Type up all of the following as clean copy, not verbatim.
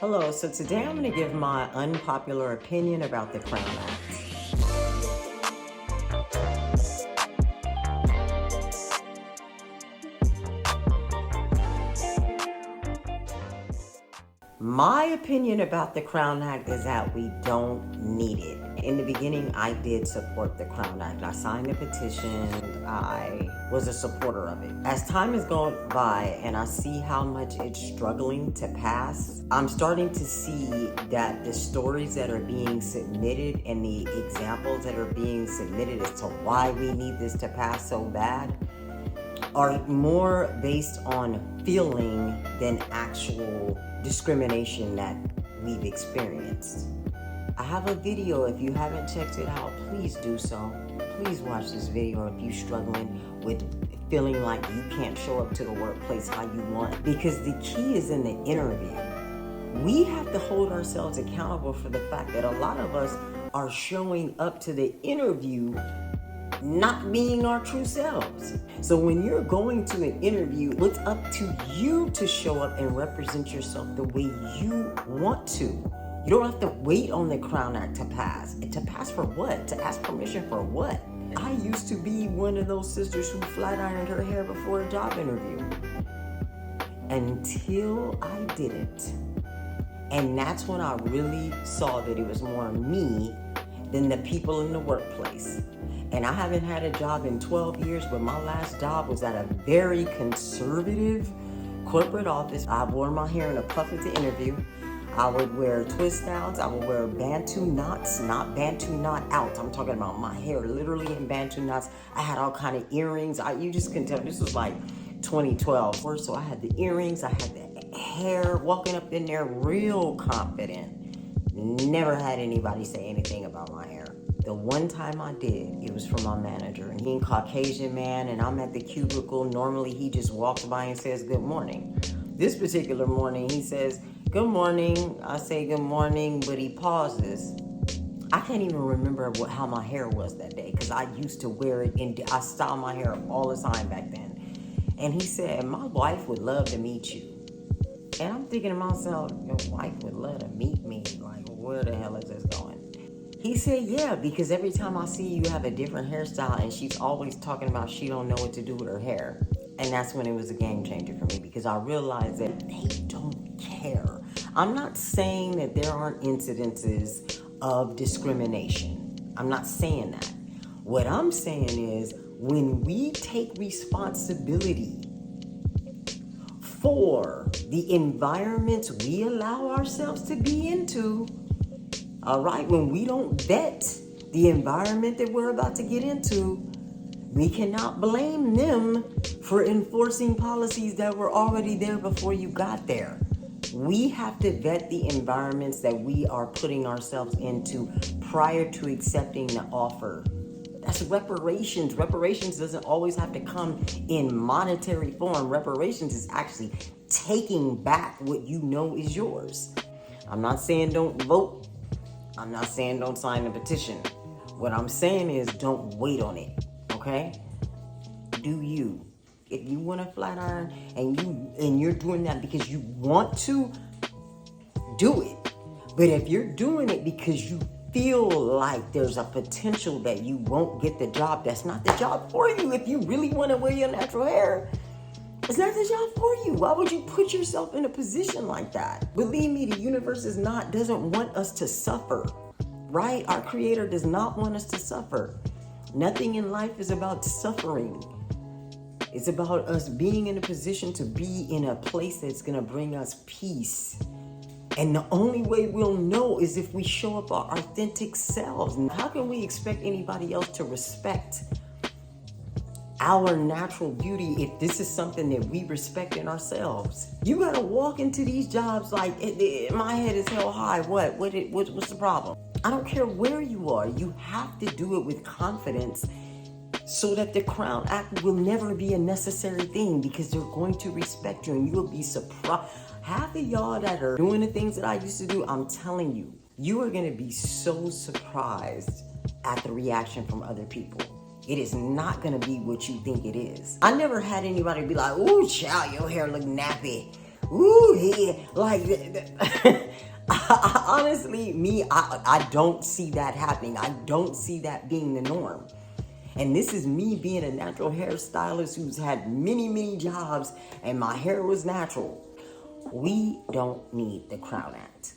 Hello, so today I'm going to give my unpopular opinion about the C.R.O.W.N Act. My opinion about the C.R.O.W.N Act is that we don't need it. In the beginning, I did support the C.R.O.W.N Act. I signed the petition. I was a supporter of it. As time has gone by and I see how much it's struggling to pass, I'm starting to see that the stories that are being submitted and the examples that are being submitted as to why we need this to pass so bad are more based on feeling than actual discrimination that we've experienced. I have a video. If you haven't checked it out, please do so. Please watch this video if you're struggling with feeling like you can't show up to the workplace how you want. Because the key is in the interview. We have to hold ourselves accountable for the fact that a lot of us are showing up to the interview not being our true selves. So when you're going to an interview, it's up to you to show up and represent yourself the way you want to. You don't have to wait on the C.R.O.W.N Act to pass. To pass for what? To ask permission for what? I used to be one of those sisters who flat ironed her hair before a job interview. Until I didn't. And that's when I really saw that it was more me than the people in the workplace. And I haven't had a job in 12 years, but my last job was at a very conservative corporate office. I wore my hair in a puff at the interview. I would wear twist outs. I would wear Bantu knots, not Bantu knot outs. I'm talking about my hair literally in Bantu knots. I had all kind of earrings. You just can tell this was like 2012. So I had the earrings, I had the hair, walking up in there real confident. Never had anybody say anything about my hair. The one time I did, it was from my manager, and he's a Caucasian man, and I'm at the cubicle. Normally, he just walks by and says, good morning. This particular morning, he says, good morning. I say good morning, but he pauses. I can't even remember how my hair was that day, because I used to wear it, and I styled my hair all the time back then. And he said, my wife would love to meet you. And I'm thinking to myself, your wife would love to meet me? Like, where the hell is this going? He said, yeah, because every time I see you have a different hairstyle, and she's always talking about she don't know what to do with her hair. And that's when it was a game changer for me, because I realized that they don't care. I'm not saying that there aren't incidences of discrimination. I'm not saying that. What I'm saying is when we take responsibility for the environments we allow ourselves to be into, all right, when we don't vet the environment that we're about to get into, we cannot blame them for enforcing policies that were already there before you got there. We have to vet the environments that we are putting ourselves into prior to accepting the offer. That's reparations. Reparations doesn't always have to come in monetary form. Reparations is actually taking back what you know is yours. I'm not saying don't vote. I'm not saying don't sign the petition. What I'm saying is don't wait on it, okay? Do you. If you want to flat iron and you're doing that because you want to, do it. But if you're doing it because you feel like there's a potential that you won't get the job, that's not the job for you. If you really want to wear your natural hair, it's not the job for you. Why would you put yourself in a position like that? Believe me, the universe doesn't want us to suffer, right? Our Creator does not want us to suffer. Nothing in life is about suffering. It's about us being in a position to be in a place that's going to bring us peace. And the only way we'll know is if we show up our authentic selves. How can we expect anybody else to respect our natural beauty if this is something that we respect in ourselves? You gotta walk into these jobs like, my head is held high. What's the problem? I don't care where you are. You have to do it with confidence so that the C.R.O.W.N Act will never be a necessary thing, because they're going to respect you and you'll be surprised. Half of y'all that are doing the things that I used to do, I'm telling you, you are gonna be so surprised at the reaction from other people. It is not gonna be what you think it is. I never had anybody be like, ooh, child, your hair look nappy. ooh, he, like, honestly, I don't see that happening. I don't see that being the norm. And this is me being a natural hairstylist who's had many, many jobs, and my hair was natural. We don't need the C.R.O.W.N Act.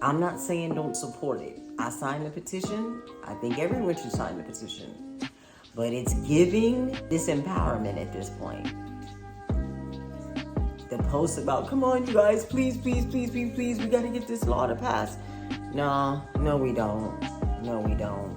I'm not saying don't support it. I signed the petition. I think everyone should sign the petition. But it's giving disempowerment at this point. The posts about, come on, you guys, please, please, please, please, please, we gotta get this law to pass. No, we don't. No, we don't.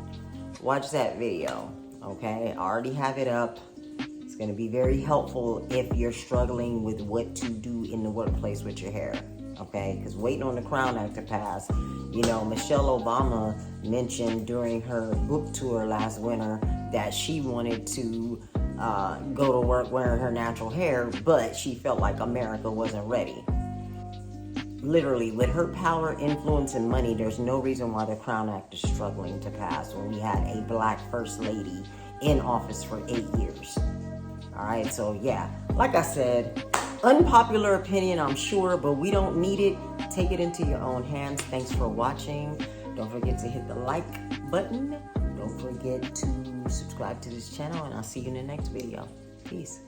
Watch that video, okay? I already have it up. It's gonna be very helpful if you're struggling with what to do in the workplace with your hair, okay? Because waiting on the C.R.O.W.N Act to pass, you know, Michelle Obama mentioned during her book tour last winter that she wanted to go to work wearing her natural hair, but she felt like America wasn't ready. Literally, with her power, influence, and money, there's no reason why the C.R.O.W.N Act is struggling to pass when we had a black first lady in office for 8 years. All right, so yeah, like I said, unpopular opinion, I'm sure, but we don't need it. Take it into your own hands. Thanks for watching. Don't forget to hit the like button. Don't forget to subscribe to this channel, and I'll see you in the next video. Peace.